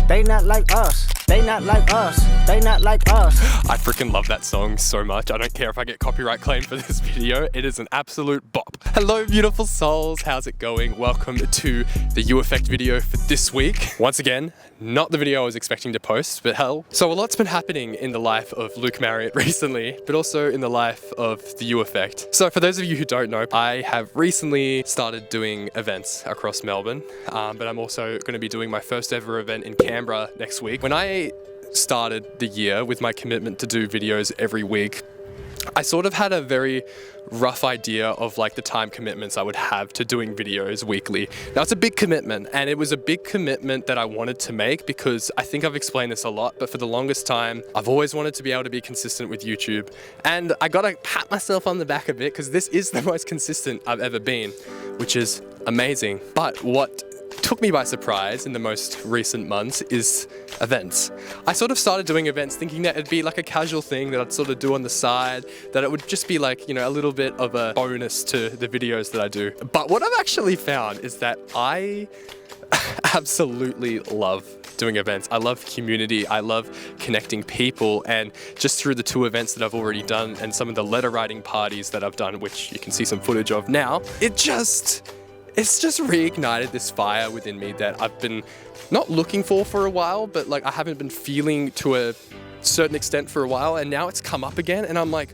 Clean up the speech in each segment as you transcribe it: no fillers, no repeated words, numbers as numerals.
They not like us. They not like us. They not like us. I freaking love that song so much. I don't care if I get copyright claimed for this video. It is an absolute bop. Hello, beautiful souls. How's it going? Welcome to the U Effect video for this week. Once again, not the video I was expecting to post, but hell. So a lot's been happening in the life of Luke Marriott recently, but also in the life of the U Effect. So for those of you who don't know, I have recently started doing events across Melbourne, but I'm also going to be doing my first ever event in Canberra next week. When I started the year with my commitment to do videos every week, I sort of had a very rough idea of like the time commitments I would have to doing videos weekly. Now it's a big commitment, and it was a big commitment that I wanted to make because I think I've explained this a lot, but for the longest time, I've always wanted to be able to be consistent with YouTube. And I gotta pat myself on the back a bit because this is the most consistent I've ever been, which is amazing. But what took me by surprise in the most recent months is events. I sort of started doing events thinking that it'd be like a casual thing that I'd sort of do on the side, that it would just be like, you know, a little bit of a bonus to the videos that I do. But what I've actually found is that I absolutely love doing events. I love community, I love connecting people, and just through the 2 events that I've already done and some of the letter writing parties that I've done, which you can see some footage of now, it's just reignited this fire within me that I've been not looking for a while, but like I haven't been feeling to a certain extent for a while, and now it's come up again, and I'm like,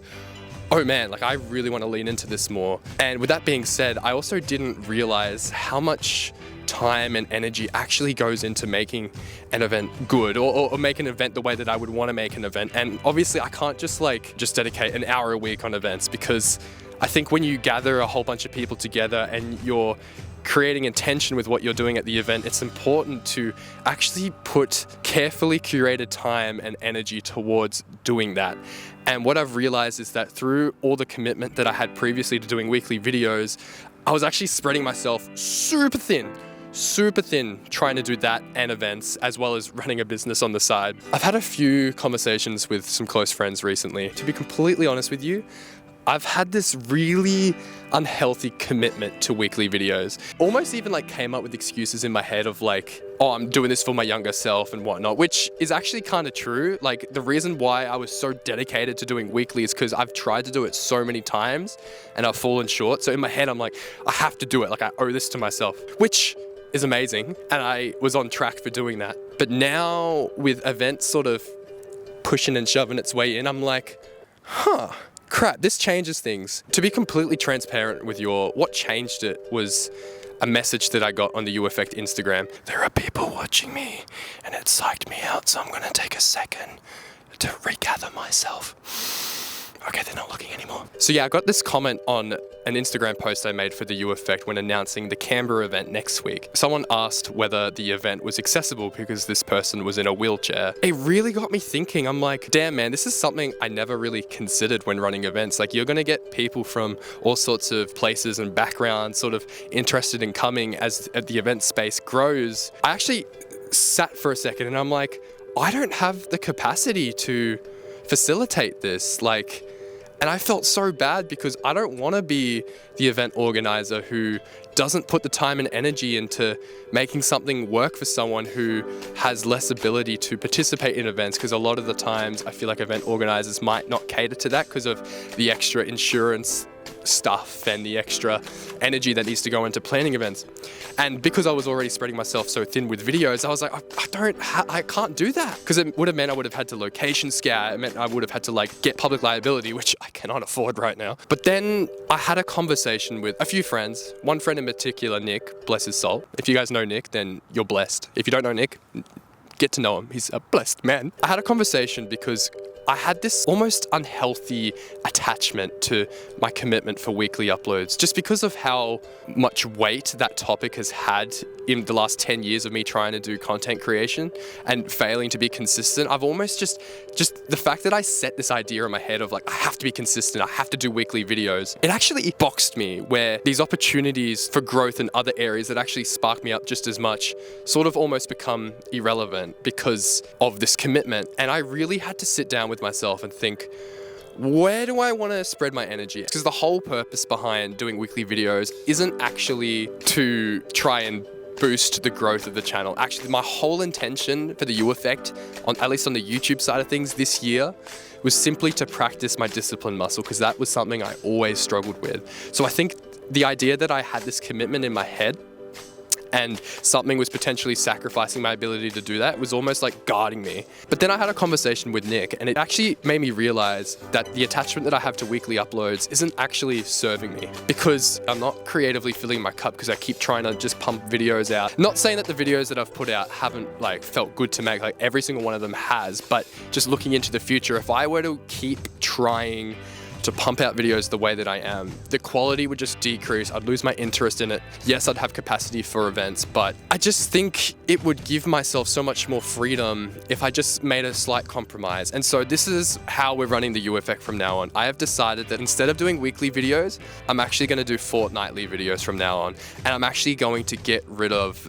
oh man, like I really want to lean into this more. And with that being said, I also didn't realize how much time and energy actually goes into making an event good, or make an event the way that I would want to make an event. And obviously I can't just dedicate an hour a week on events, because I think when you gather a whole bunch of people together and you're creating intention with what you're doing at the event, it's important to actually put carefully curated time and energy towards doing that. And what I've realized is that through all the commitment that I had previously to doing weekly videos, I was actually spreading myself super thin, trying to do that and events, as well as running a business on the side. I've had a few conversations with some close friends recently. To be completely honest with you, I've had this really unhealthy commitment to weekly videos. Almost even like came up with excuses in my head of like, oh, I'm doing this for my younger self and whatnot, which is actually kind of true. Like the reason why I was so dedicated to doing weekly is because I've tried to do it so many times and I've fallen short. So in my head, I'm like, I have to do it. Like I owe this to myself, which is amazing. And I was on track for doing that. But now with events sort of pushing and shoving its way in, I'm like, crap, this changes things. To be completely transparent with you all, what changed it was a message that I got on the U Effect Instagram. There are people watching me and it psyched me out, so I'm gonna take a second to regather myself. Okay, they're not looking anymore. So yeah, I got this comment on an Instagram post I made for the U Effect when announcing the Canberra event next week. Someone asked whether the event was accessible because this person was in a wheelchair. It really got me thinking. I'm like, damn man, this is something I never really considered when running events. Like you're gonna get people from all sorts of places and backgrounds sort of interested in coming as the event space grows. I actually sat for a second and I'm like, I don't have the capacity to facilitate this. And I felt so bad because I don't want to be the event organizer who doesn't put the time and energy into making something work for someone who has less ability to participate in events, because a lot of the times I feel like event organizers might not cater to that because of the extra insurance stuff and the extra energy that needs to go into planning events. And because I was already spreading myself so thin with videos, I was like, I can't do that, because it would have meant I would have had to location scout. It meant I would have had to like get public liability, which I cannot afford right now. But then I had a conversation with a few friends, one friend in particular, Nick, bless his soul. If you guys know Nick, then you're blessed. If you don't know Nick, get to know him. He's a blessed man. I had a conversation because I had this almost unhealthy attachment to my commitment for weekly uploads, just because of how much weight that topic has had in the last 10 years of me trying to do content creation and failing to be consistent. I've almost just the fact that I set this idea in my head of like, I have to be consistent, I have to do weekly videos, it actually boxed me, where these opportunities for growth in other areas that actually spark me up just as much sort of almost become irrelevant because of this commitment. And I really had to sit down with myself and think, where do I want to spread my energy? Because the whole purpose behind doing weekly videos isn't actually to try and boost the growth of the channel. Actually, my whole intention for the U Effect, at least on the YouTube side of things this year, was simply to practice my discipline muscle, because that was something I always struggled with. So I think the idea that I had this commitment in my head and something was potentially sacrificing my ability to do that was almost like guarding me. But then I had a conversation with Nick, and it actually made me realize that the attachment that I have to weekly uploads isn't actually serving me, because I'm not creatively filling my cup because I keep trying to just pump videos out. Not saying that the videos that I've put out haven't like felt good to make, like every single one of them has, but just looking into the future, if I were to keep trying to pump out videos the way that I am, the quality would just decrease. I'd lose my interest in it. Yes, I'd have capacity for events, but I just think it would give myself so much more freedom if I just made a slight compromise. And so this is how we're running the U Effect from now on. I have decided that instead of doing weekly videos, I'm actually going to do fortnightly videos from now on. And I'm actually going to get rid of,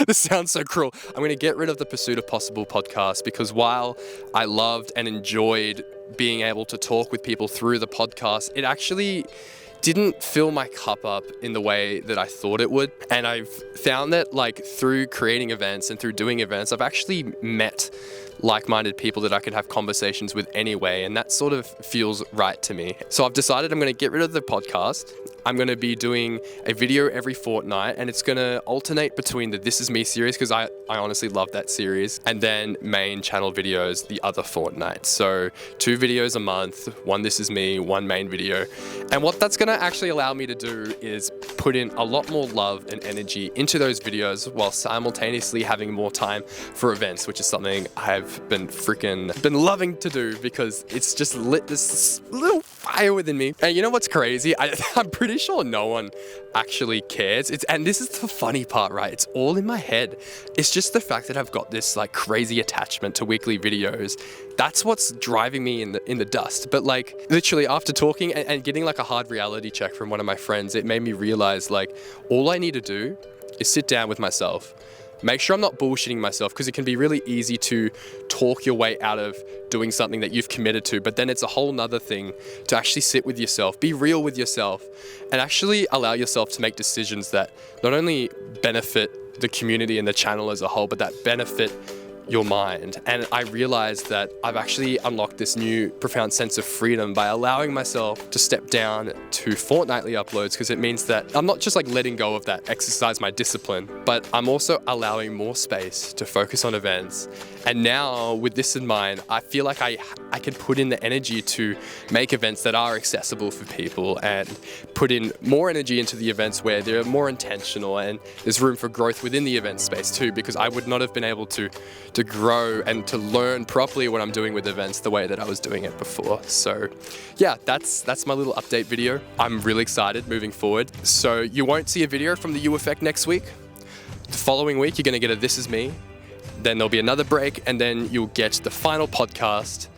this sounds so cruel, I'm going to get rid of the Pursuit of Possible podcast, because while I loved and enjoyed being able to talk with people through the podcast, it actually didn't fill my cup up in the way that I thought it would. And I've found that like through creating events and through doing events, I've actually met like-minded people that I can have conversations with anyway, and that sort of feels right to me. So I've decided I'm going to get rid of the podcast. I'm going to be doing a video every fortnight, and it's going to alternate between the This Is Me series, because I honestly love that series, and then main channel videos the other fortnight. So 2 videos a month, 1 This Is Me, 1 main video. And what that's going to actually allow me to do is put in a lot more love and energy into those videos while simultaneously having more time for events, which is something I've been loving to do, because it's just lit this little fire within me. And you know what's crazy? I'm pretty sure no one actually cares. And this is the funny part, right? It's all in my head. It's just the fact that I've got this like crazy attachment to weekly videos. That's what's driving me in the dust. But like literally after talking and getting like a hard reality check from one of my friends, it made me realize like all I need to do is sit down with myself. Make sure I'm not bullshitting myself, because it can be really easy to talk your way out of doing something that you've committed to, but then it's a whole nother thing to actually sit with yourself, be real with yourself, and actually allow yourself to make decisions that not only benefit the community and the channel as a whole, but that benefit your mind. And I realized that I've actually unlocked this new profound sense of freedom by allowing myself to step down to fortnightly uploads, because it means that I'm not just like letting go of that, exercise my discipline, but I'm also allowing more space to focus on events. And now with this in mind, I feel like I can put in the energy to make events that are accessible for people, and put in more energy into the events where they're more intentional, and there's room for growth within the event space too, because I would not have been able to grow and to learn properly what I'm doing with events the way that I was doing it before. So yeah, that's my little update video. I'm really excited moving forward. So you won't see a video from the U Effect next week. The following week, you're gonna get a This Is Me. Then there'll be another break, and then you'll get the final podcast.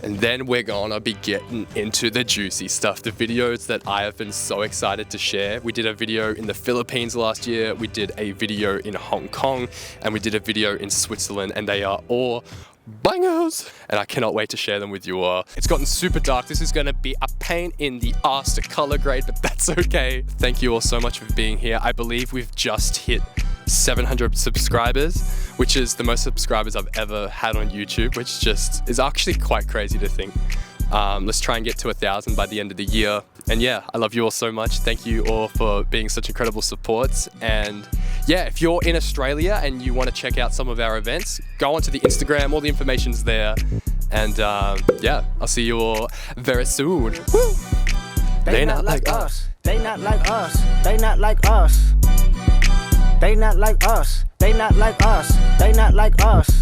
And then we're gonna be getting into the juicy stuff, the videos that I have been so excited to share. We did a video in the Philippines last year, we did a video in Hong Kong, and we did a video in Switzerland, and they are all bangers, and I cannot wait to share them with you all. It's gotten super dark. This is gonna be a pain in the ass to color grade, but that's okay. Thank you all so much for being here. I believe we've just hit 700 subscribers, which is the most subscribers I've ever had on YouTube, which just is actually quite crazy to think. Let's try and get to 1,000 by the end of the year. And yeah, I love you all so much. Thank you all for being such incredible supports. And yeah, if you're in Australia and you want to check out some of our events, go onto the Instagram, all the information's there. And yeah, I'll see you all very soon. Woo! They not like us. They not like us. They not like us. They not like us. They not like us. They not like us.